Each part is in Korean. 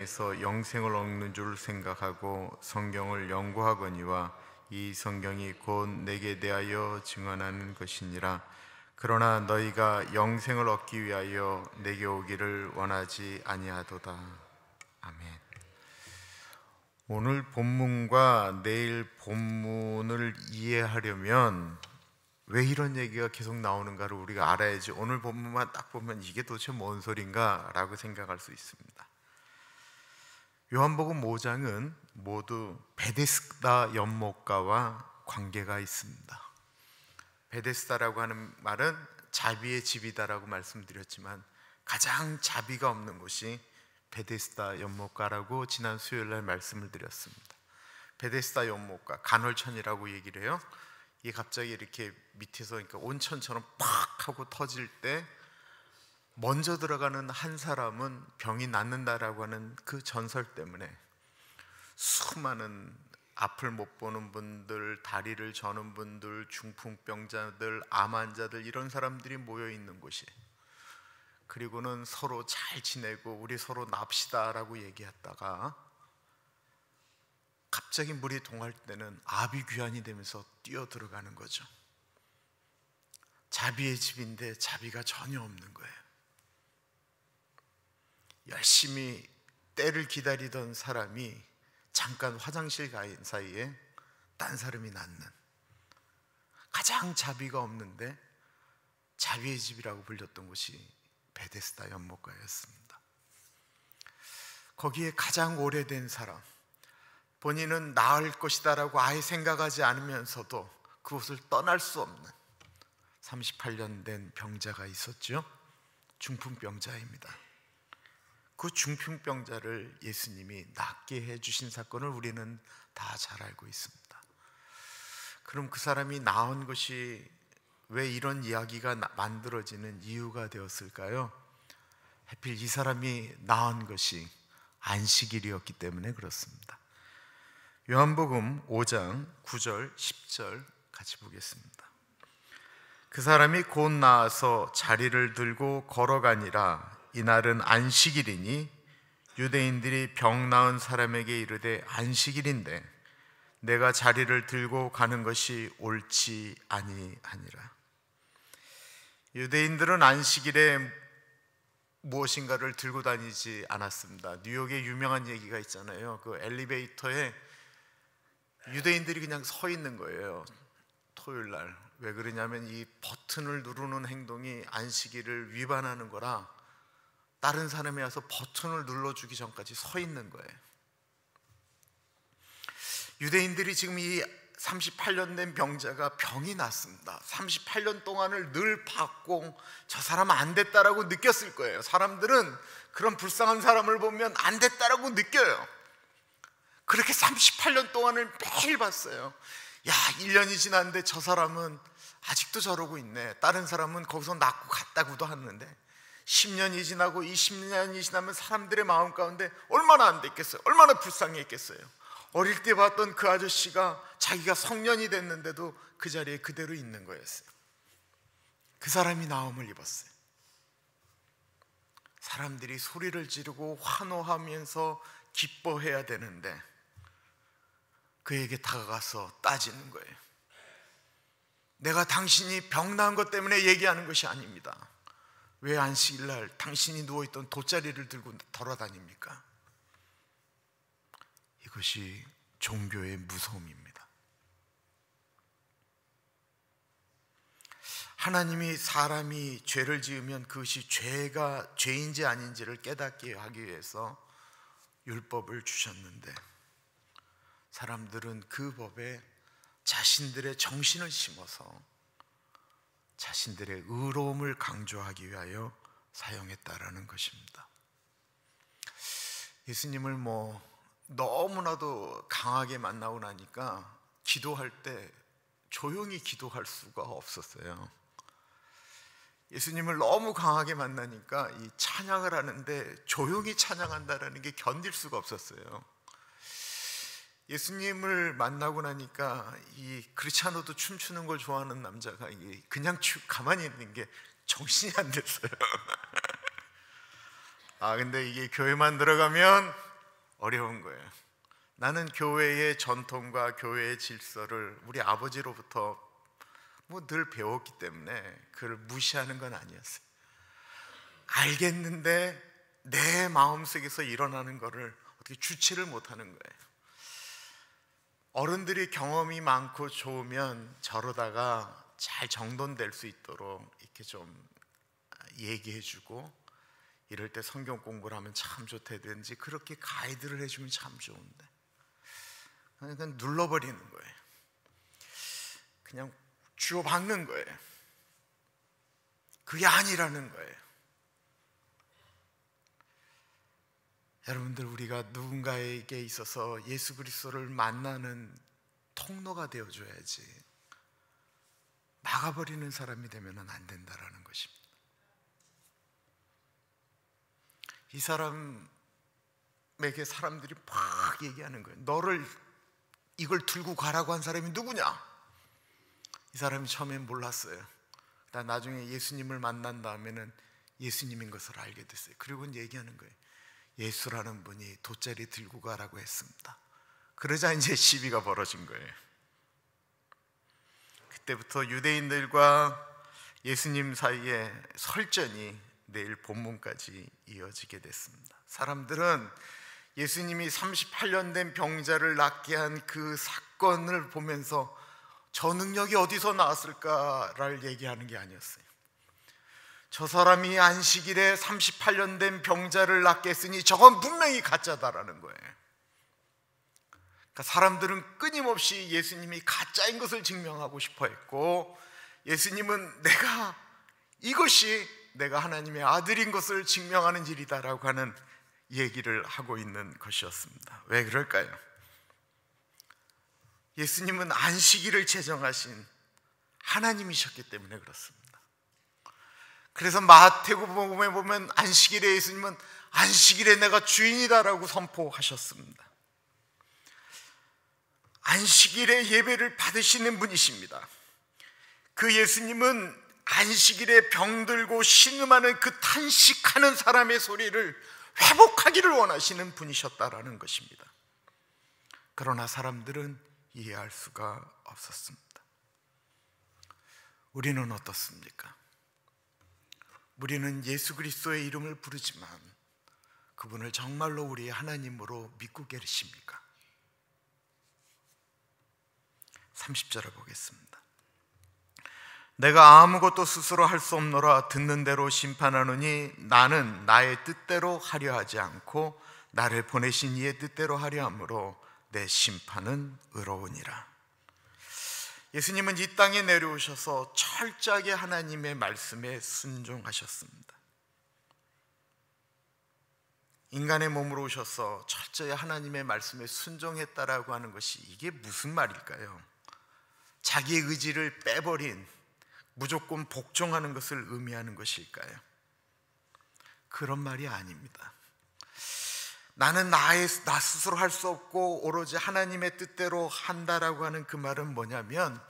여기서 영생을 얻는 줄 생각하고 성경을 연구하거니와 이 성경이 곧 내게 대하여 증언하는 것이니라. 그러나 너희가 영생을 얻기 위하여 내게 오기를 원하지 아니하도다. 아멘. 오늘 본문과 내일 본문을 이해하려면 왜 이런 얘기가 계속 나오는가를 우리가 알아야지 오늘 본문만 딱 보면 이게 도대체 뭔 소린가 라고 생각할 수 있습니다. 요한복음 5장은 모두 베데스다 연못가와 관계가 있습니다. 베데스다라고 하는 말은 자비의 집이다라고 말씀드렸지만 가장 자비가 없는 곳이 베데스다 연못가라고 지난 수요일날 말씀을 드렸습니다. 베데스다 연못가, 간헐천이라고 얘기를 해요. 이게 갑자기 이렇게 밑에서 그러니까 온천처럼 팍 하고 터질 때 먼저 들어가는 한 사람은 병이 낫는다라고 하는 그 전설 때문에 수많은 앞을 못 보는 분들, 다리를 저는 분들, 중풍병자들, 암 환자들 이런 사람들이 모여 있는 곳이, 그리고는 서로 잘 지내고 우리 서로 납시다라고 얘기했다가 갑자기 물이 동할 때는 아비규환이 되면서 뛰어 들어가는 거죠. 자비의 집인데 자비가 전혀 없는 거예요. 열심히 때를 기다리던 사람이 잠깐 화장실 가 있는 사이에 딴 사람이 낳는, 가장 자비가 없는데 자비의 집이라고 불렸던 곳이 베데스다 연못가였습니다. 거기에 가장 오래된 사람, 본인은 나을 것이다 라고 아예 생각하지 않으면서도 그곳을 떠날 수 없는 38년 된 병자가 있었죠. 중풍병자입니다. 그 중풍병자를 예수님이 낫게 해주신 사건을 우리는 다 잘 알고 있습니다. 그럼 그 사람이 나은 것이 왜 이런 이야기가 만들어지는 이유가 되었을까요? 하필 이 사람이 나은 것이 안식일이었기 때문에 그렇습니다. 요한복음 5장 9절 10절 같이 보겠습니다. 그 사람이 곧 나아서 자리를 들고 걸어가니라. 이날은 안식일이니 유대인들이 병 나은 사람에게 이르되 안식일인데 내가 자리를 들고 가는 것이 옳지 아니하니라. 유대인들은 안식일에 무엇인가를 들고 다니지 않았습니다. 뉴욕에 유명한 얘기가 있잖아요. 그 엘리베이터에 유대인들이 그냥 서 있는 거예요. 토요일 날. 왜 그러냐면 이 버튼을 누르는 행동이 안식일을 위반하는 거라 다른 사람이 와서 버튼을 눌러주기 전까지 서 있는 거예요. 유대인들이 지금 이 38년 된 병자가 병이 났습니다. 38년 동안을 늘 받고 저 사람은 안 됐다라고 느꼈을 거예요. 사람들은 그런 불쌍한 사람을 보면 안 됐다라고 느껴요. 그렇게 38년 동안을 매일 봤어요. 야, 1년이 지났는데 저 사람은 아직도 저러고 있네. 다른 사람은 거기서 낫고 갔다고도 하는데 10년이 지나고 20년이 지나면 사람들의 마음 가운데 얼마나 안 됐겠어요. 얼마나 불쌍했겠어요. 어릴 때 봤던 그 아저씨가 자기가 성년이 됐는데도 그 자리에 그대로 있는 거였어요. 그 사람이 나음을 입었어요. 사람들이 소리를 지르고 환호하면서 기뻐해야 되는데 그에게 다가가서 따지는 거예요. 내가 당신이 병 나은 것 때문에 얘기하는 것이 아닙니다. 왜 안식일날 당신이 누워있던 돗자리를 들고 돌아다닙니까? 이것이 종교의 무서움입니다. 하나님이 사람이 죄를 지으면 그것이 죄가 죄인지 아닌지를 깨닫게 하기 위해서 율법을 주셨는데 사람들은 그 법에 자신들의 정신을 심어서 자신들의 의로움을 강조하기 위하여 사용했다라는 것입니다. 예수님을 너무나도 강하게 만나고 나니까 기도할 때 조용히 기도할 수가 없었어요. 예수님을 너무 강하게 만나니까 이 찬양을 하는데 조용히 찬양한다라는 게 견딜 수가 없었어요. 예수님을 만나고 나니까 이 그렇지 않아도 춤추는 걸 좋아하는 남자가 그냥 가만히 있는 게 정신이 안 됐어요. 근데 이게 교회만 들어가면 어려운 거예요. 나는 교회의 전통과 교회의 질서를 우리 아버지로부터 늘 배웠기 때문에 그걸 무시하는 건 아니었어요. 알겠는데 내 마음속에서 일어나는 거를 어떻게 주체를 못하는 거예요. 어른들이 경험이 많고 좋으면 저러다가 잘 정돈될 수 있도록 이렇게 좀 얘기해주고, 이럴 때 성경 공부를 하면 참 좋다든지 그렇게 가이드를 해주면 참 좋은데 그냥 눌러버리는 거예요. 그냥 주워박는 거예요. 그게 아니라는 거예요. 여러분들, 우리가 누군가에게 있어서 예수 그리스도를 만나는 통로가 되어줘야지 막아버리는 사람이 되면 안 된다라는 것입니다. 이 사람에게 사람들이 막 얘기하는 거예요. 너를 이걸 들고 가라고 한 사람이 누구냐? 이 사람이 처음엔 몰랐어요. 나중에 예수님을 만난 다음에는 예수님인 것을 알게 됐어요. 그리고 얘기하는 거예요. 예수라는 분이 돗자리 들고 가라고 했습니다. 그러자 이제 시비가 벌어진 거예요. 그때부터 유대인들과 예수님 사이에 설전이 내일 본문까지 이어지게 됐습니다. 사람들은 예수님이 38년 된 병자를 낫게 한 그 사건을 보면서 저 능력이 어디서 나왔을까를 얘기하는 게 아니었어요. 저 사람이 안식일에 38년 된 병자를 낫게 했으니 저건 분명히 가짜다라는 거예요. 그러니까 사람들은 끊임없이 예수님이 가짜인 것을 증명하고 싶어 했고, 예수님은 이것이 내가 하나님의 아들인 것을 증명하는 일이다라고 하는 얘기를 하고 있는 것이었습니다. 왜 그럴까요? 예수님은 안식일을 제정하신 하나님이셨기 때문에 그렇습니다. 그래서 마태복음에 보면 안식일에 예수님은 안식일에 내가 주인이다라고 선포하셨습니다. 안식일에 예배를 받으시는 분이십니다. 그 예수님은 안식일에 병들고 신음하는 그 탄식하는 사람의 소리를 회복하기를 원하시는 분이셨다라는 것입니다. 그러나 사람들은 이해할 수가 없었습니다. 우리는 어떻습니까? 우리는 예수 그리스도의 이름을 부르지만 그분을 정말로 우리의 하나님으로 믿고 계십니까? 30절을 보겠습니다. 내가 아무것도 스스로 할 수 없노라. 듣는 대로 심판하노니 나는 나의 뜻대로 하려 하지 않고 나를 보내신 이의 뜻대로 하려 함으로 내 심판은 의로우니라. 예수님은 이 땅에 내려오셔서 철저하게 하나님의 말씀에 순종하셨습니다. 인간의 몸으로 오셔서 철저히 하나님의 말씀에 순종했다라고 하는 것이 이게 무슨 말일까요? 자기의 의지를 빼버린, 무조건 복종하는 것을 의미하는 것일까요? 그런 말이 아닙니다. 나는 나 스스로 할 수 없고 오로지 하나님의 뜻대로 한다라고 하는 그 말은 뭐냐면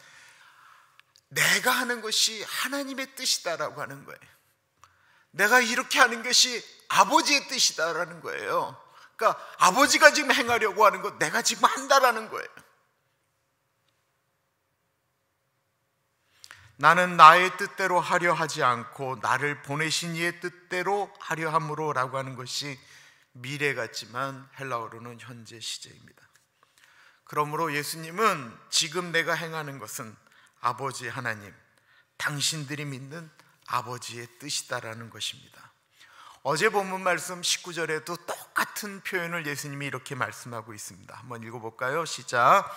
내가 하는 것이 하나님의 뜻이다라고 하는 거예요. 내가 이렇게 하는 것이 아버지의 뜻이다라는 거예요. 그러니까 아버지가 지금 행하려고 하는 것 내가 지금 한다라는 거예요. 나는 나의 뜻대로 하려 하지 않고 나를 보내신 이의 뜻대로 하려 함으로 라고 하는 것이 미래 같지만 헬라어로는 현재 시제입니다. 그러므로 예수님은 지금 내가 행하는 것은 아버지 하나님, 당신들이 믿는 아버지의 뜻이다라는 것입니다. 어제 본문 말씀 19절에도 똑같은 표현을 예수님이 이렇게 말씀하고 있습니다. 한번 읽어볼까요? 시작.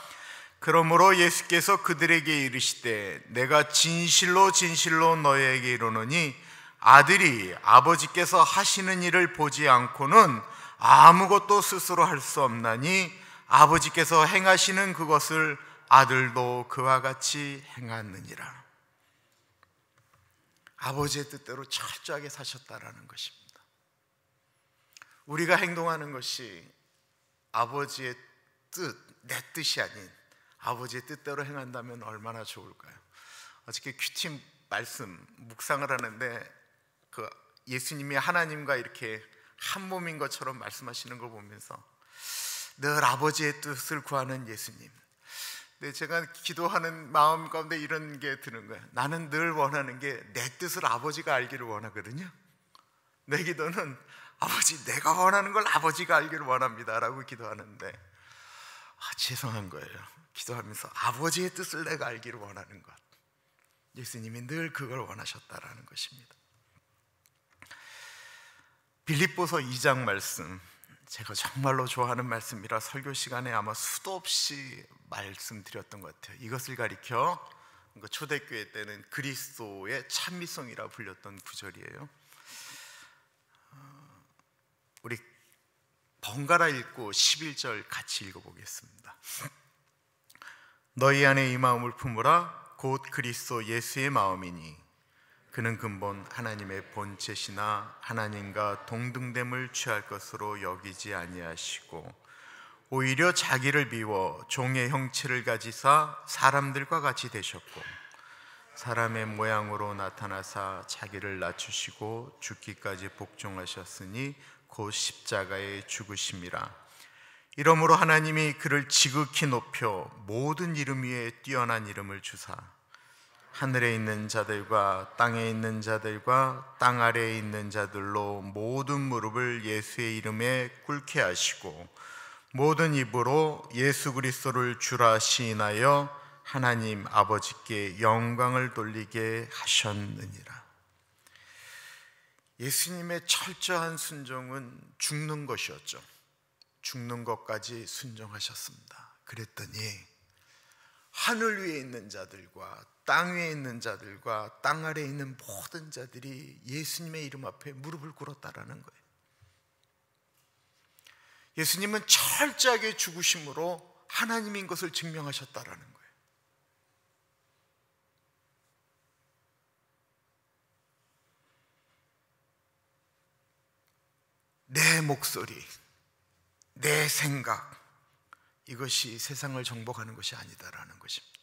그러므로 예수께서 그들에게 이르시되 내가 진실로 진실로 너희에게 이르노니 아들이 아버지께서 하시는 일을 보지 않고는 아무것도 스스로 할 수 없나니 아버지께서 행하시는 그것을 아들도 그와 같이 행하느니라. 아버지의 뜻대로 철저하게 사셨다라는 것입니다. 우리가 행동하는 것이 아버지의 뜻, 내 뜻이 아닌 아버지의 뜻대로 행한다면 얼마나 좋을까요? 어저께 큐티 말씀 묵상을 하는데 예수님이 하나님과 이렇게 한 몸인 것처럼 말씀하시는 걸 보면서 늘 아버지의 뜻을 구하는 예수님. 근데 제가 기도하는 마음 가운데 이런 게 드는 거예요. 나는 늘 원하는 게 내 뜻을 아버지가 알기를 원하거든요. 내 기도는 아버지, 내가 원하는 걸 아버지가 알기를 원합니다 라고 기도하는데, 죄송한 거예요. 기도하면서 아버지의 뜻을 내가 알기를 원하는 것, 예수님이 늘 그걸 원하셨다라는 것입니다. 빌립보서 2장 말씀, 제가 정말로 좋아하는 말씀이라 설교 시간에 아마 수도 없이 말씀드렸던 것 같아요. 이것을 가리켜 초대교회 때는 그리스도의 찬미송이라 불렸던 구절이에요. 우리 번갈아 읽고 11절 같이 읽어보겠습니다. 너희 안에 이 마음을 품으라. 곧 그리스도 예수의 마음이니 그는 근본 하나님의 본체시나 하나님과 동등됨을 취할 것으로 여기지 아니하시고 오히려 자기를 비워 종의 형체를 가지사 사람들과 같이 되셨고 사람의 모양으로 나타나사 자기를 낮추시고 죽기까지 복종하셨으니 곧 십자가의 죽으심이라. 이러므로 하나님이 그를 지극히 높여 모든 이름 위에 뛰어난 이름을 주사 하늘에 있는 자들과 땅에 있는 자들과 땅 아래에 있는 자들로 모든 무릎을 예수의 이름에 꿇게 하시고 모든 입으로 예수 그리스도를 주라 시인하여 하나님 아버지께 영광을 돌리게 하셨느니라. 예수님의 철저한 순종은 죽는 것이었죠. 죽는 것까지 순종하셨습니다. 그랬더니 하늘 위에 있는 자들과 땅 위에 있는 자들과 땅 아래에 있는 모든 자들이 예수님의 이름 앞에 무릎을 꿇었다라는 거예요. 예수님은 철저하게 죽으심으로 하나님인 것을 증명하셨다라는 거예요. 내 목소리, 내 생각, 이것이 세상을 정복하는 것이 아니다라는 것입니다.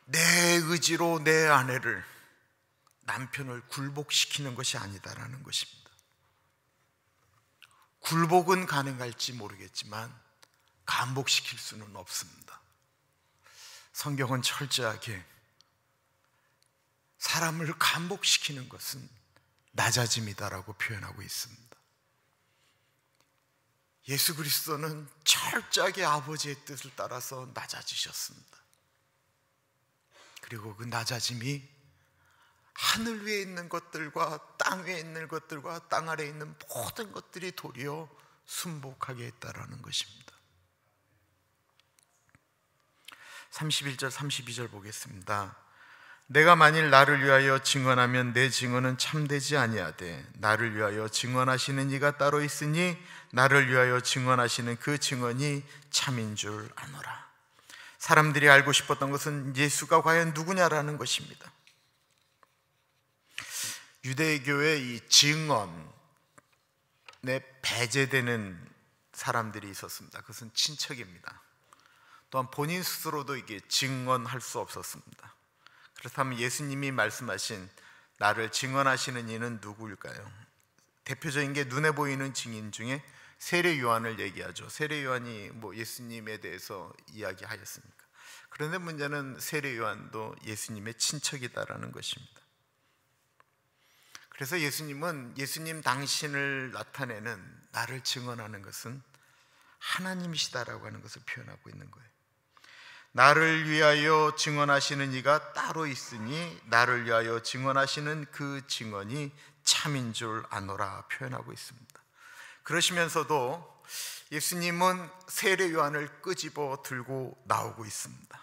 내 의지로 내 아내를, 남편을 굴복시키는 것이 아니다라는 것입니다. 굴복은 가능할지 모르겠지만 감복시킬 수는 없습니다. 성경은 철저하게 사람을 감복시키는 것은 낮아짐이다라고 표현하고 있습니다. 예수 그리스도는 철저하게 아버지의 뜻을 따라서 낮아지셨습니다. 그리고 그 낮아짐이 하늘 위에 있는 것들과 땅 위에 있는 것들과 땅 아래에 있는 모든 것들이 도리어 순복하게 했다라는 것입니다. 31절 32절 보겠습니다. 내가 만일 나를 위하여 증언하면 내 증언은 참되지 아니하되 나를 위하여 증언하시는 이가 따로 있으니 나를 위하여 증언하시는 그 증언이 참인 줄 아노라. 사람들이 알고 싶었던 것은 예수가 과연 누구냐라는 것입니다. 유대교의 이 증언에 배제되는 사람들이 있었습니다. 그것은 친척입니다. 또한 본인 스스로도 이게 증언할 수 없었습니다. 그렇다면 예수님이 말씀하신 나를 증언하시는 이는 누구일까요? 대표적인 게 눈에 보이는 증인 중에 세례 요한을 얘기하죠. 세례 요한이 예수님에 대해서 이야기하였습니까? 그런데 문제는 세례 요한도 예수님의 친척이다라는 것입니다. 그래서 예수님은 예수님 당신을 나타내는 나를 증언하는 것은 하나님이시다라고 하는 것을 표현하고 있는 거예요. 나를 위하여 증언하시는 이가 따로 있으니 나를 위하여 증언하시는 그 증언이 참인 줄 아노라 표현하고 있습니다. 그러시면서도 예수님은 세례 요한을 끄집어 들고 나오고 있습니다.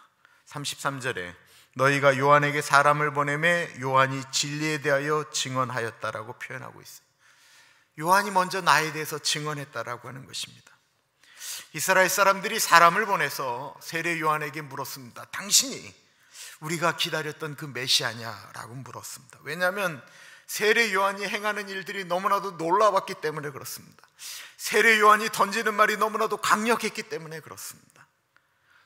33절에 너희가 요한에게 사람을 보내매 요한이 진리에 대하여 증언하였다라고 표현하고 있어요. 요한이 먼저 나에 대해서 증언했다라고 하는 것입니다. 이스라엘 사람들이 사람을 보내서 세례 요한에게 물었습니다. 당신이 우리가 기다렸던 그 메시아냐라고 물었습니다. 왜냐하면 세례 요한이 행하는 일들이 너무나도 놀라웠기 때문에 그렇습니다. 세례 요한이 던지는 말이 너무나도 강력했기 때문에 그렇습니다.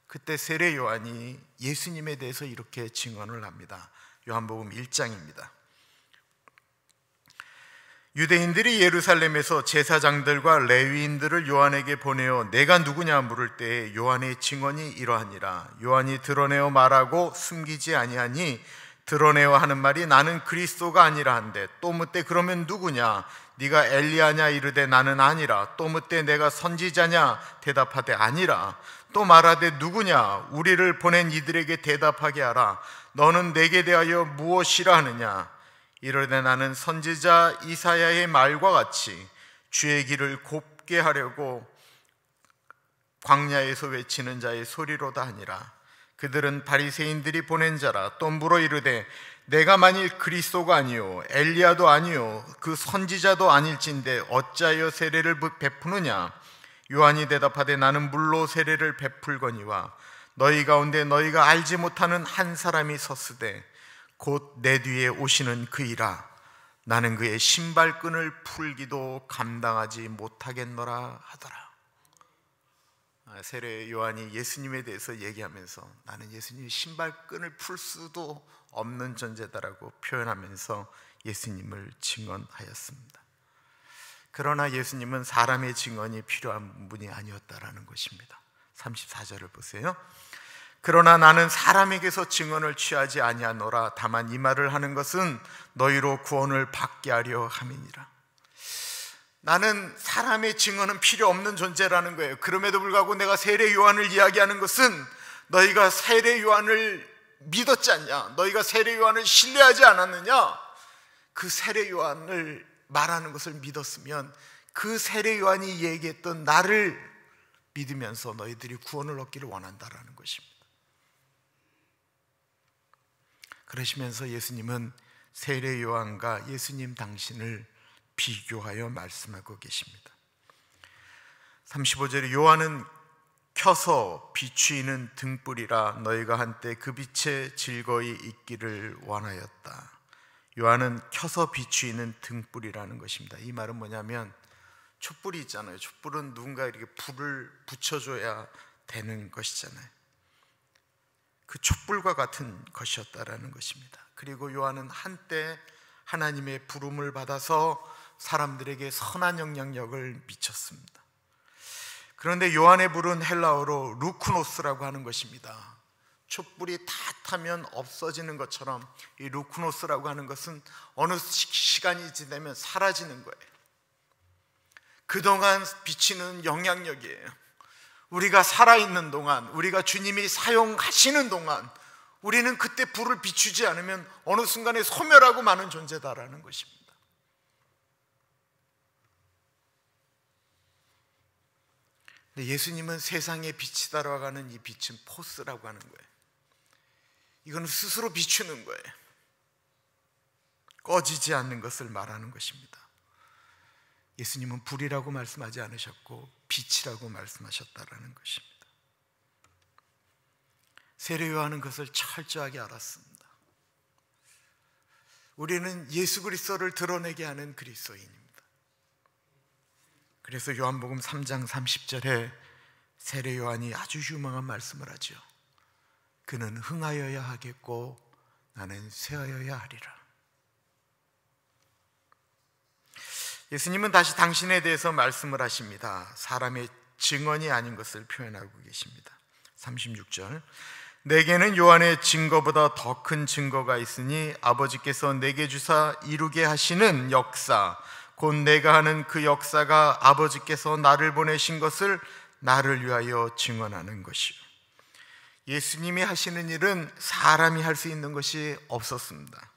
그때 세례 요한이 예수님에 대해서 이렇게 증언을 합니다. 요한복음 1장입니다. 유대인들이 예루살렘에서 제사장들과 레위인들을 요한에게 보내어 내가 누구냐 물을 때에 요한의 증언이 이러하니라. 요한이 드러내어 말하고 숨기지 아니하니 드러내어 하는 말이 나는 그리스도가 아니라 한데, 또 묻되 그러면 누구냐? 네가 엘리야냐 이르되 나는 아니라. 또 묻되 내가 선지자냐 대답하되 아니라. 또 말하되 누구냐? 우리를 보낸 이들에게 대답하게 하라. 너는 내게 대하여 무엇이라 하느냐? 이르되 나는 선지자 이사야의 말과 같이 주의 길을 곱게 하려고 광야에서 외치는 자의 소리로다 하니라. 그들은 바리새인들이 보낸 자라. 또 물어 이르되 내가 만일 그리스도가 아니요 엘리야도 아니요 그 선지자도 아닐진데 어찌하여 세례를 베푸느냐? 요한이 대답하되 나는 물로 세례를 베풀거니와 너희 가운데 너희가 알지 못하는 한 사람이 섰으되 곧 내 뒤에 오시는 그이라. 나는 그의 신발끈을 풀기도 감당하지 못하겠노라 하더라. 세례 요한이 예수님에 대해서 얘기하면서 나는 예수님이 신발끈을 풀 수도 없는 존재다라고 표현하면서 예수님을 증언하였습니다. 그러나 예수님은 사람의 증언이 필요한 분이 아니었다라는 것입니다. 34절을 보세요. 그러나 나는 사람에게서 증언을 취하지 아니하노라. 다만 이 말을 하는 것은 너희로 구원을 받게 하려 함이니라. 나는 사람의 증언은 필요 없는 존재라는 거예요. 그럼에도 불구하고 내가 세례 요한을 이야기하는 것은 너희가 세례 요한을 믿었지 않냐? 너희가 세례 요한을 신뢰하지 않았느냐? 그 세례 요한을 말하는 것을 믿었으면 그 세례 요한이 얘기했던 나를 믿으면서 너희들이 구원을 얻기를 원한다라는 것입니다. 그러시면서 예수님은 세례 요한과 예수님 당신을 비교하여 말씀하고 계십니다. 35절에 요한은 켜서 비추이는 등불이라 너희가 한때 그 빛에 즐거이 있기를 원하였다. 요한은 켜서 비추이는 등불이라는 것입니다. 이 말은 뭐냐면 촛불이 있잖아요. 촛불은 누군가 이렇게 불을 붙여줘야 되는 것이잖아요. 그 촛불과 같은 것이었다라는 것입니다. 그리고 요한은 한때 하나님의 부름을 받아서 사람들에게 선한 영향력을 미쳤습니다. 그런데 요한의 불은 헬라어로 루크노스라고 하는 것입니다. 촛불이 다 타면 없어지는 것처럼 이 루크노스라고 하는 것은 어느 시간이 지나면 사라지는 거예요. 그동안 비치는 영향력이에요. 우리가 살아있는 동안, 우리가 주님이 사용하시는 동안 우리는 그때 불을 비추지 않으면 어느 순간에 소멸하고 마는 존재다라는 것입니다. 근데 예수님은 세상의 빛이다라고 하는 이 빛은 포스라고 하는 거예요. 이건 스스로 비추는 거예요. 꺼지지 않는 것을 말하는 것입니다. 예수님은 불이라고 말씀하지 않으셨고 빛이라고 말씀하셨다라는 것입니다. 세례 요한은 그것을 철저하게 알았습니다. 우리는 예수 그리스도를 드러내게 하는 그리스도인입니다. 그래서 요한복음 3장 30절에 세례 요한이 아주 유명한 말씀을 하죠. 그는 흥하여야 하겠고 나는 쇠하여야 하리라. 예수님은 다시 당신에 대해서 말씀을 하십니다. 사람의 증언이 아닌 것을 표현하고 계십니다. 36절 내게는 요한의 증거보다 더 큰 증거가 있으니 아버지께서 내게 주사 이루게 하시는 역사 곧 내가 하는 그 역사가 아버지께서 나를 보내신 것을 나를 위하여 증언하는 것이요. 예수님이 하시는 일은 사람이 할 수 있는 것이 없었습니다.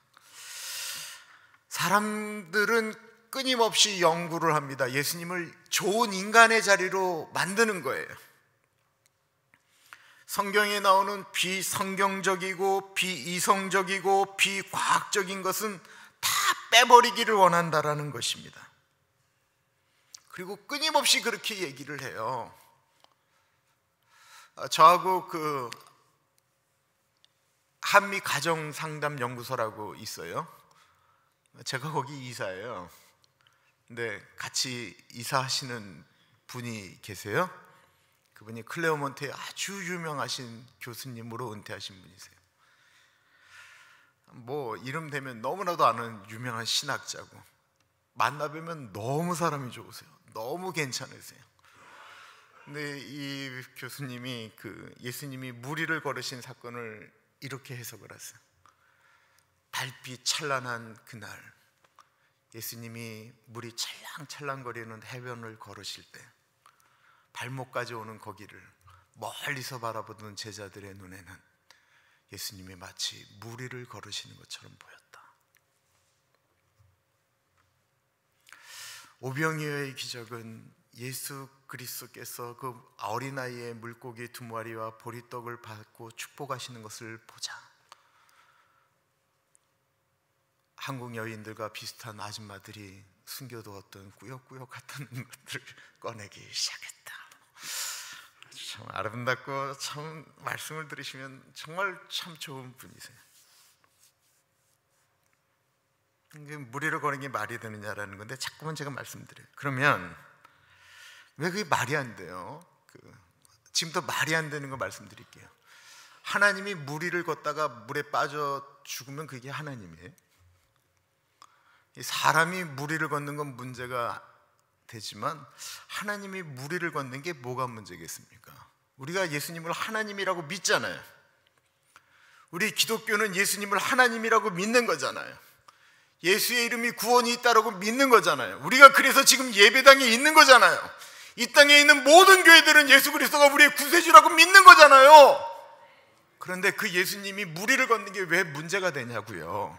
사람들은 끊임없이 연구를 합니다. 예수님을 좋은 인간의 자리로 만드는 거예요. 성경에 나오는 비성경적이고 비이성적이고 비과학적인 것은 다 빼버리기를 원한다라는 것입니다. 그리고 끊임없이 그렇게 얘기를 해요. 저하고 그 한미 가정상담연구소라고 있어요. 제가 거기 이사예요. 근데 같이 이사하시는 분이 계세요. 그분이 클레어몬트에 아주 유명하신 교수님으로 은퇴하신 분이세요. 뭐 이름 되면 너무나도 아는 유명한 신학자고 만나뵈면 너무 사람이 좋으세요. 너무 괜찮으세요. 근데 이 교수님이 예수님이 무리를 걸으신 사건을 이렇게 해석을 하세요. 달빛 찬란한 그날, 예수님이 물이 찰랑찰랑거리는 해변을 걸으실 때 발목까지 오는 거기를 멀리서 바라보던 제자들의 눈에는 예수님이 마치 무리를 걸으시는 것처럼 보였다. 오병이어의 기적은 예수 그리스도께서 그 어린아이의 물고기 2마리와 보리떡을 받고 축복하시는 것을 보자 한국 여인들과 비슷한 아줌마들이 숨겨두었던 꾸역꾸역했던 것들을 꺼내기 시작했다. 참 아름답고 참 말씀을 들으시면 정말 참 좋은 분이세요. 무리를 거는 게 말이 되느냐라는 건데 자꾸만 제가 말씀드려요. 그러면 왜 그게 말이 안 돼요? 지금부터 말이 안 되는 거 말씀드릴게요. 하나님이 무리를 걷다가 물에 빠져 죽으면 그게 하나님이에요? 사람이 무리를 걷는 건 문제가 되지만 하나님이 무리를 걷는 게 뭐가 문제겠습니까? 우리가 예수님을 하나님이라고 믿잖아요. 우리 기독교는 예수님을 하나님이라고 믿는 거잖아요. 예수의 이름이 구원이 있다라고 믿는 거잖아요. 우리가 그래서 지금 예배당에 있는 거잖아요. 이 땅에 있는 모든 교회들은 예수 그리스도가 우리의 구세주라고 믿는 거잖아요. 그런데 그 예수님이 무리를 걷는 게 왜 문제가 되냐고요.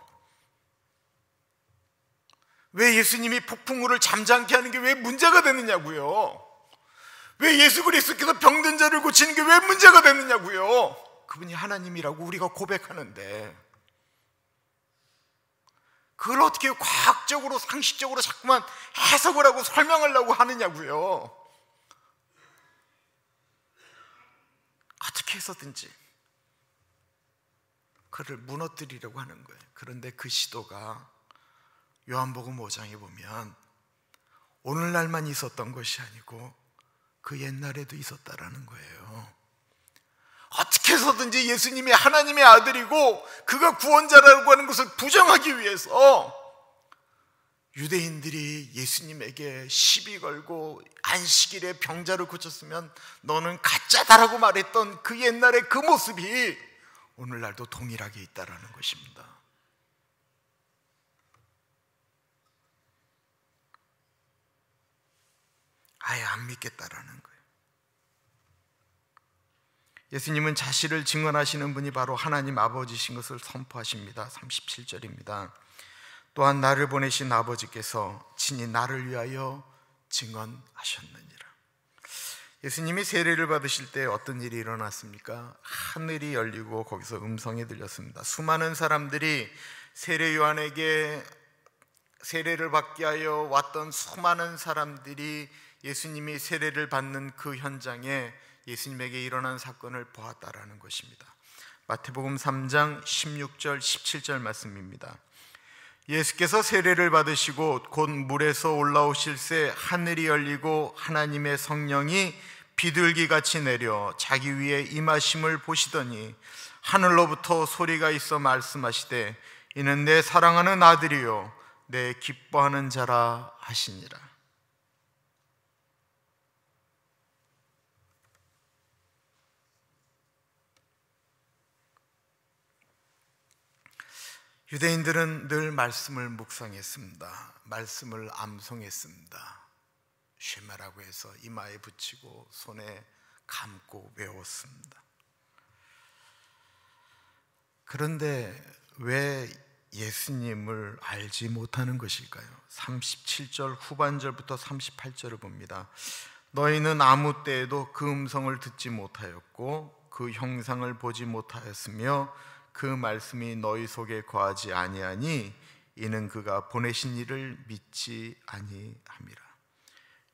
왜 예수님이 폭풍우를 잠잠케 하는 게 왜 문제가 되느냐고요. 왜 예수 그리스도께서 병든 자를 고치는 게 왜 문제가 되느냐고요. 그분이 하나님이라고 우리가 고백하는데 그걸 어떻게 과학적으로 상식적으로 자꾸만 해석을 하고 설명하려고 하느냐고요. 어떻게 해서든지 그를 무너뜨리려고 하는 거예요. 그런데 그 시도가 요한복음 5장에 보면 오늘날만 있었던 것이 아니고 그 옛날에도 있었다라는 거예요. 어떻게 해서든지 예수님이 하나님의 아들이고 그가 구원자라고 하는 것을 부정하기 위해서 유대인들이 예수님에게 시비 걸고 안식일에 병자를 고쳤으면 너는 가짜다라고 말했던 그 옛날의 그 모습이 오늘날도 동일하게 있다라는 것입니다. 아예 안 믿겠다라는 거예요. 예수님은 자신을 증언하시는 분이 바로 하나님 아버지신 것을 선포하십니다. 37절입니다. 또한 나를 보내신 아버지께서 친히 나를 위하여 증언하셨느니라. 예수님이 세례를 받으실 때 어떤 일이 일어났습니까? 하늘이 열리고 거기서 음성이 들렸습니다. 수많은 사람들이 세례 요한에게 세례를 받게 하여 왔던 수많은 사람들이 예수님이 세례를 받는 그 현장에 예수님에게 일어난 사건을 보았다라는 것입니다. 마태복음 3장 16절 17절 말씀입니다. 예수께서 세례를 받으시고 곧 물에서 올라오실새 하늘이 열리고 하나님의 성령이 비둘기같이 내려 자기 위에 임하심을 보시더니 하늘로부터 소리가 있어 말씀하시되 이는 내 사랑하는 아들이요 내 기뻐하는 자라 하시니라. 유대인들은 늘 말씀을 묵상했습니다. 말씀을 암송했습니다. 쉐마라고 해서 이마에 붙이고 손에 감고 외웠습니다. 그런데 왜 예수님을 알지 못하는 것일까요? 37절 후반절부터 38절을 봅니다. 너희는 아무 때에도 그 음성을 듣지 못하였고 그 형상을 보지 못하였으며 그 말씀이 너희 속에 거하지 아니하니 이는 그가 보내신 이를 믿지 아니함이라.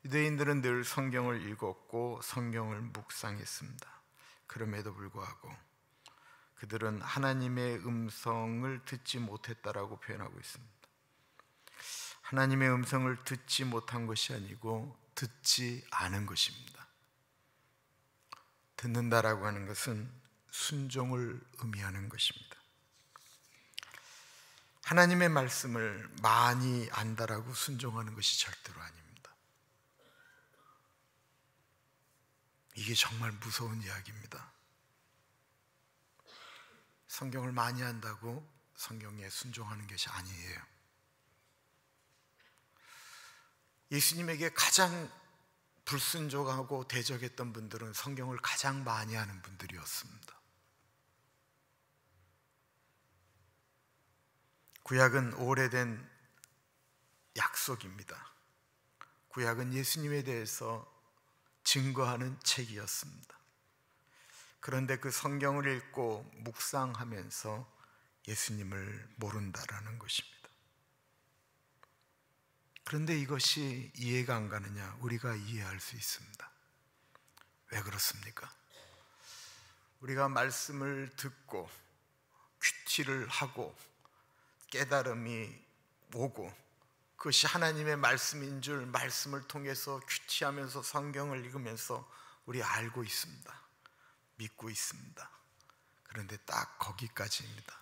유대인들은 늘 성경을 읽었고 성경을 묵상했습니다. 그럼에도 불구하고 그들은 하나님의 음성을 듣지 못했다라고 표현하고 있습니다. 하나님의 음성을 듣지 못한 것이 아니고 듣지 않은 것입니다. 듣는다라고 하는 것은 순종을 의미하는 것입니다. 하나님의 말씀을 많이 안다라고 순종하는 것이 절대로 아닙니다. 이게 정말 무서운 이야기입니다. 성경을 많이 안다고 성경에 순종하는 것이 아니에요. 예수님에게 가장 불순종하고 대적했던 분들은 성경을 가장 많이 하는 분들이었습니다. 구약은 오래된 약속입니다. 구약은 예수님에 대해서 증거하는 책이었습니다. 그런데 그 성경을 읽고 묵상하면서 예수님을 모른다라는 것입니다. 그런데 이것이 이해가 안 가느냐? 우리가 이해할 수 있습니다. 왜 그렇습니까? 우리가 말씀을 듣고 큐티를 하고 깨달음이 오고 그것이 하나님의 말씀인 줄 말씀을 통해서 큐티하면서 성경을 읽으면서 우리 알고 있습니다. 믿고 있습니다. 그런데 딱 거기까지입니다.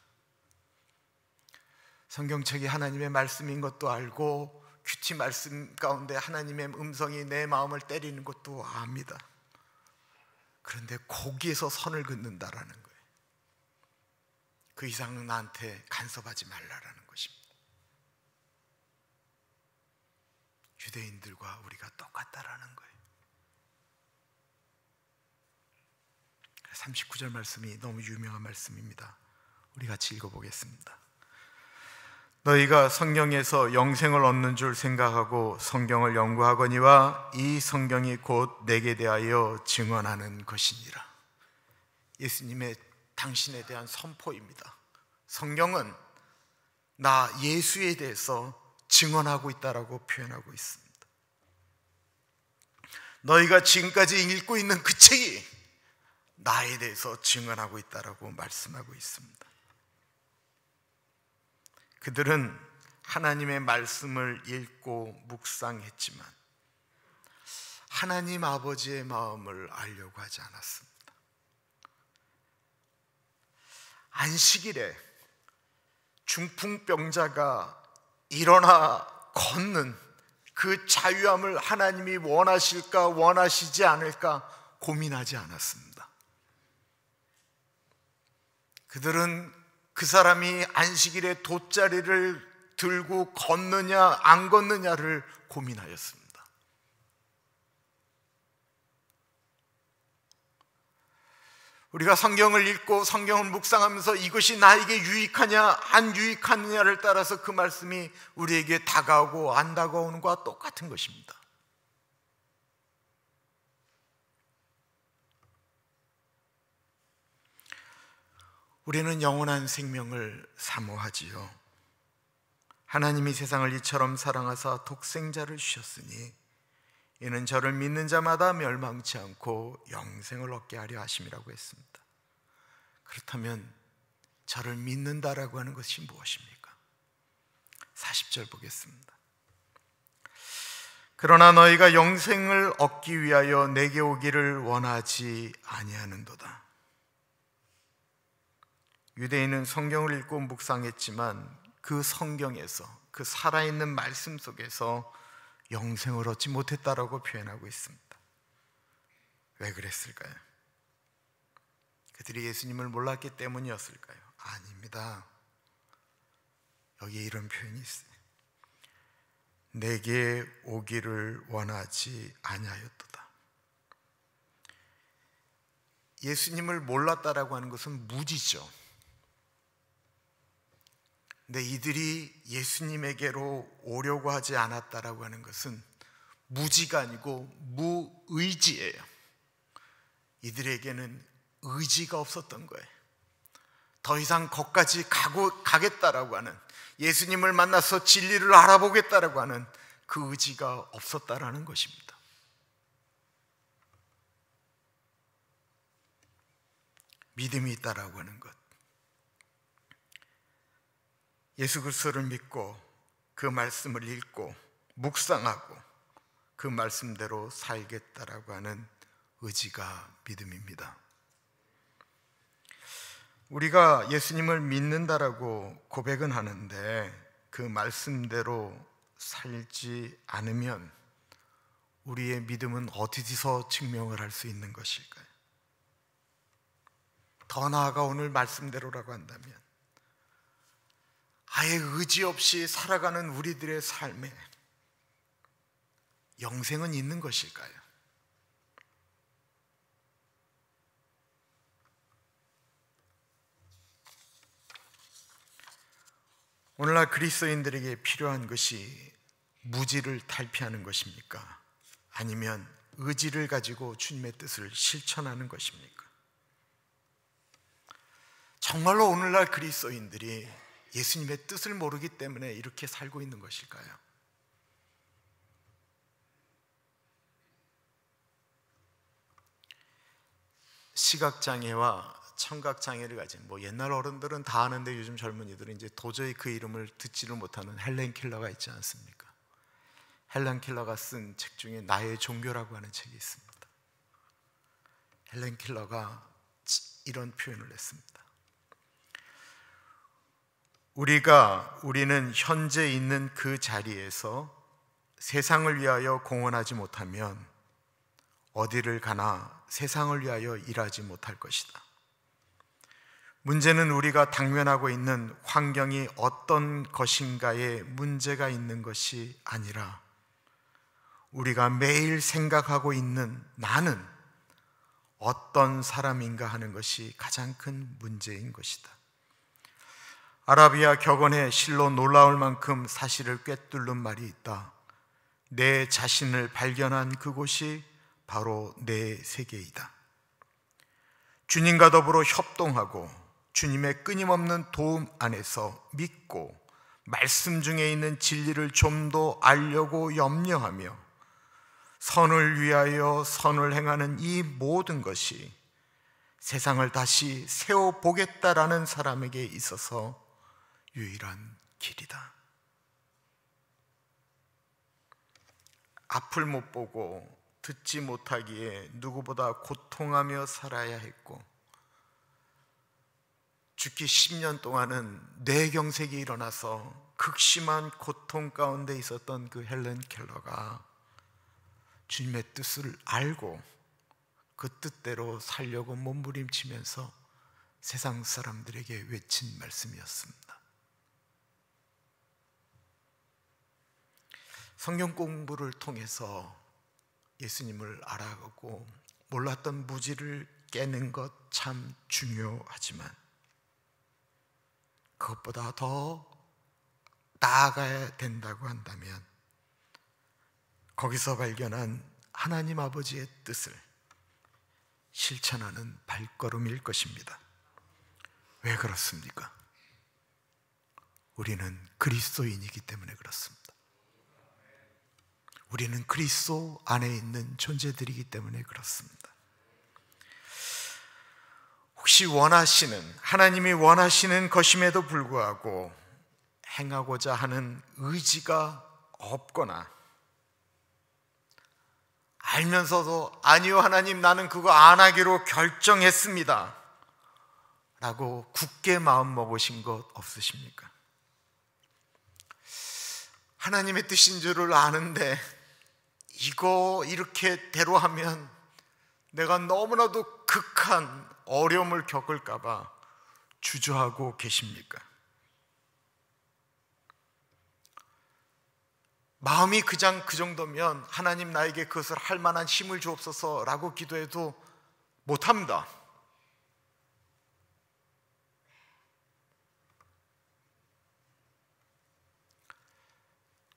성경책이 하나님의 말씀인 것도 알고 큐티 말씀 가운데 하나님의 음성이 내 마음을 때리는 것도 압니다. 그런데 거기에서 선을 긋는다라는 거예요. 그 이상은 나한테 간섭하지 말라라는 것입니다. 유대인들과 우리가 똑같다라는 거예요. 39절 말씀이 너무 유명한 말씀입니다. 우리 같이 읽어보겠습니다. 너희가 성경에서 영생을 얻는 줄 생각하고 성경을 연구하거니와 이 성경이 곧 내게 대하여 증언하는 것이니라. 예수님의 당신에 대한 선포입니다. 성경은 나 예수에 대해서 증언하고 있다라고 표현하고 있습니다. 너희가 지금까지 읽고 있는 그 책이 나에 대해서 증언하고 있다라고 말씀하고 있습니다. 그들은 하나님의 말씀을 읽고 묵상했지만 하나님 아버지의 마음을 알려고 하지 않았습니다. 안식일에 중풍병자가 일어나 걷는 그 자유함을 하나님이 원하실까 원하시지 않을까 고민하지 않았습니다. 그들은 그 사람이 안식일에 돗자리를 들고 걷느냐 안 걷느냐를 고민하였습니다. 우리가 성경을 읽고 성경을 묵상하면서 이것이 나에게 유익하냐 안 유익하느냐를 따라서 그 말씀이 우리에게 다가오고 안 다가오는 것과 똑같은 것입니다. 우리는 영원한 생명을 사모하지요. 하나님이 세상을 이처럼 사랑하사 독생자를 주셨으니 이는 저를 믿는 자마다 멸망치 않고 영생을 얻게 하려 하심이라고 했습니다. 그렇다면 저를 믿는다라고 하는 것이 무엇입니까? 40절 보겠습니다. 그러나 너희가 영생을 얻기 위하여 내게 오기를 원하지 아니하는도다. 유대인은 성경을 읽고 묵상했지만 그 성경에서 그 살아있는 말씀 속에서 영생을 얻지 못했다라고 표현하고 있습니다. 왜 그랬을까요? 그들이 예수님을 몰랐기 때문이었을까요? 아닙니다. 여기에 이런 표현이 있어요. 내게 오기를 원하지 아니하였도다. 예수님을 몰랐다라고 하는 것은 무지죠. 근데 이들이 예수님에게로 오려고 하지 않았다라고 하는 것은 무지가 아니고 무의지예요. 이들에게는 의지가 없었던 거예요. 더 이상 거기까지 가겠다라고 하는, 예수님을 만나서 진리를 알아보겠다라고 하는 그 의지가 없었다라는 것입니다. 믿음이 있다라고 하는 것, 예수 그리스도를 믿고 그 말씀을 읽고 묵상하고 그 말씀대로 살겠다라고 하는 의지가 믿음입니다. 우리가 예수님을 믿는다라고 고백은 하는데 그 말씀대로 살지 않으면 우리의 믿음은 어디서 증명을 할 수 있는 것일까요? 더 나아가 오늘 말씀대로라고 한다면 아예 의지 없이 살아가는 우리들의 삶에 영생은 있는 것일까요? 오늘날 그리스도인들에게 필요한 것이 무지를 탈피하는 것입니까? 아니면 의지를 가지고 주님의 뜻을 실천하는 것입니까? 정말로 오늘날 그리스도인들이 예수님의 뜻을 모르기 때문에 이렇게 살고 있는 것일까요? 시각장애와 청각장애를 가진 옛날 어른들은 다 아는데 요즘 젊은이들은 이제 도저히 그 이름을 듣지를 못하는 헬렌 켈러가 있지 않습니까? 헬렌 켈러가 쓴 책 중에 나의 종교라고 하는 책이 있습니다. 헬렌 켈러가 이런 표현을 했습니다. 우리는 현재 있는 그 자리에서 세상을 위하여 공헌하지 못하면 어디를 가나 세상을 위하여 일하지 못할 것이다. 문제는 우리가 당면하고 있는 환경이 어떤 것인가에 문제가 있는 것이 아니라 우리가 매일 생각하고 있는 나는 어떤 사람인가 하는 것이 가장 큰 문제인 것이다. 아라비아 격언에 실로 놀라울 만큼 사실을 꿰뚫는 말이 있다. 내 자신을 발견한 그곳이 바로 내 세계이다. 주님과 더불어 협동하고 주님의 끊임없는 도움 안에서 믿고 말씀 중에 있는 진리를 좀 더 알려고 염려하며 선을 위하여 선을 행하는 이 모든 것이 세상을 다시 세워보겠다라는 사람에게 있어서 유일한 길이다. 앞을 못 보고 듣지 못하기에 누구보다 고통하며 살아야 했고 죽기 10년 동안은 뇌경색이 일어나서 극심한 고통 가운데 있었던 그 헬렌 켈러가 주님의 뜻을 알고 그 뜻대로 살려고 몸부림치면서 세상 사람들에게 외친 말씀이었습니다. 성경 공부를 통해서 예수님을 알아가고 몰랐던 무지를 깨는 것 참 중요하지만 그것보다 더 나아가야 된다고 한다면 거기서 발견한 하나님 아버지의 뜻을 실천하는 발걸음일 것입니다. 왜 그렇습니까? 우리는 그리스도인이기 때문에 그렇습니다. 우리는 그리스도 안에 있는 존재들이기 때문에 그렇습니다. 혹시 하나님이 원하시는 것임에도 불구하고 행하고자 하는 의지가 없거나 알면서도 아니요 하나님 나는 그거 안 하기로 결정했습니다 라고 굳게 마음 먹으신 것 없으십니까? 하나님의 뜻인 줄을 아는데 이거 이렇게 대로 하면 내가 너무나도 극한 어려움을 겪을까 봐 주저하고 계십니까? 마음이 그냥 그 정도면 하나님 나에게 그것을 할 만한 힘을 주옵소서 라고 기도해도 못합니다.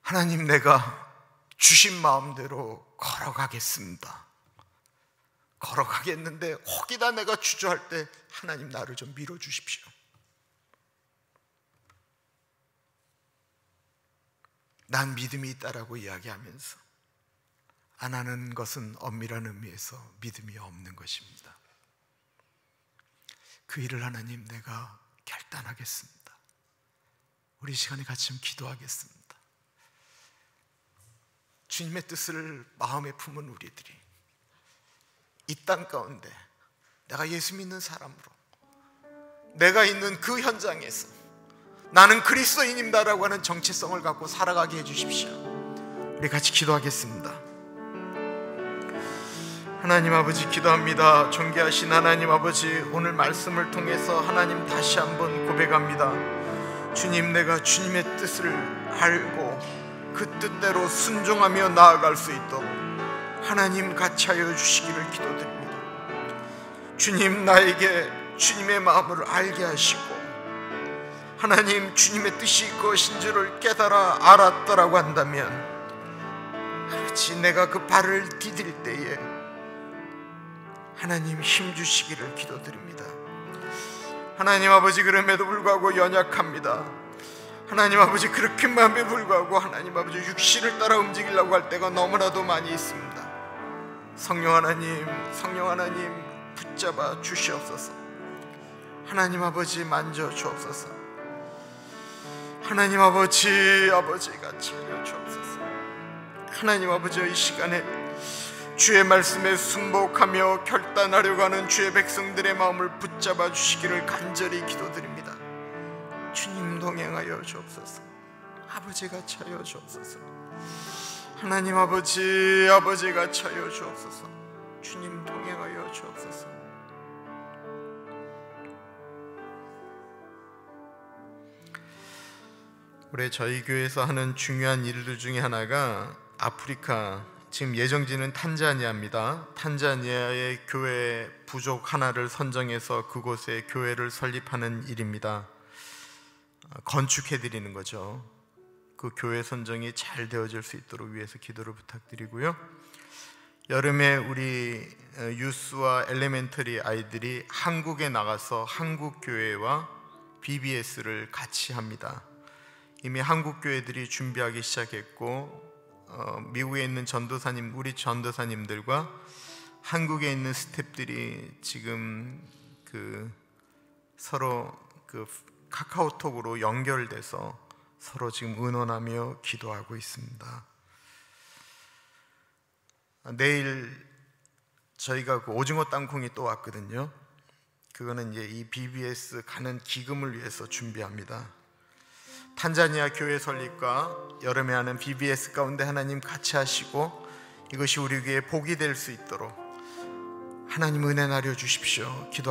하나님 내가 주신 마음대로 걸어가겠습니다. 걸어가겠는데 혹이나 내가 주저할 때 하나님 나를 좀 밀어주십시오. 난 믿음이 있다라고 이야기하면서 안 하는 것은 엄밀한 의미에서 믿음이 없는 것입니다. 그 일을 하나님 내가 결단하겠습니다. 우리 시간에 같이 좀 기도하겠습니다. 주님의 뜻을 마음에 품은 우리들이 이 땅 가운데 내가 예수 믿는 사람으로 내가 있는 그 현장에서 나는 그리스도인입니다라고 하는 정체성을 갖고 살아가게 해주십시오. 우리 같이 기도하겠습니다. 하나님 아버지, 기도합니다. 존귀하신 하나님 아버지, 오늘 말씀을 통해서 하나님 다시 한번 고백합니다. 주님, 내가 주님의 뜻을 알고 그 뜻대로 순종하며 나아갈 수 있도록 하나님 같이 하여 주시기를 기도드립니다. 주님, 나에게 주님의 마음을 알게 하시고 하나님 주님의 뜻이 그것인 줄을 깨달아 알았더라고 한다면 아버지, 내가 그 발을 디딜 때에 하나님 힘 주시기를 기도드립니다. 하나님 아버지, 그럼에도 불구하고 연약합니다. 하나님 아버지, 그렇게만에 불구하고 하나님 아버지 육신을 따라 움직이려고 할 때가 너무나도 많이 있습니다. 성령 하나님, 성령 하나님 붙잡아 주시옵소서. 하나님 아버지 만져 주옵소서. 하나님 아버지, 아버지같이 하여 주옵소서. 하나님 아버지, 이 시간에 주의 말씀에 순복하며 결단하려고 하는 주의 백성들의 마음을 붙잡아 주시기를 간절히 기도드립니다. 주님 동행하여 주옵소서. 아버지같이 하여 주옵소서. 하나님 아버지, 아버지같이 하여 주옵소서. 주님 동행하여 주옵소서. 올해 저희 교회에서 하는 중요한 일들 중에 하나가 아프리카, 지금 예정지는 탄자니아입니다. 탄자니아의 교회 부족 하나를 선정해서 그곳에 교회를 설립하는 일입니다. 건축해드리는 거죠. 그 교회 선정이 잘 되어질 수 있도록 위해서 기도를 부탁드리고요. 여름에 우리 유스와 엘레멘터리 아이들이 한국에 나가서 한국 교회와 BBS를 같이 합니다. 이미 한국 교회들이 준비하기 시작했고 미국에 있는 전도사님, 우리 전도사님들과 한국에 있는 스태프들이 지금 서로 카카오톡으로 연결돼서 서로 지금 의논하며 기도하고 있습니다. 내일 저희가 오징어 땅콩이 또 왔거든요. 그거는 이제 이 BBS 가는 기금을 위해서 준비합니다. 탄자니아 교회 설립과 여름에 하는 BBS 가운데 하나님 같이 하시고 이것이 우리 교회에 복이 될 수 있도록 하나님 은혜 나려 주십시오. 기도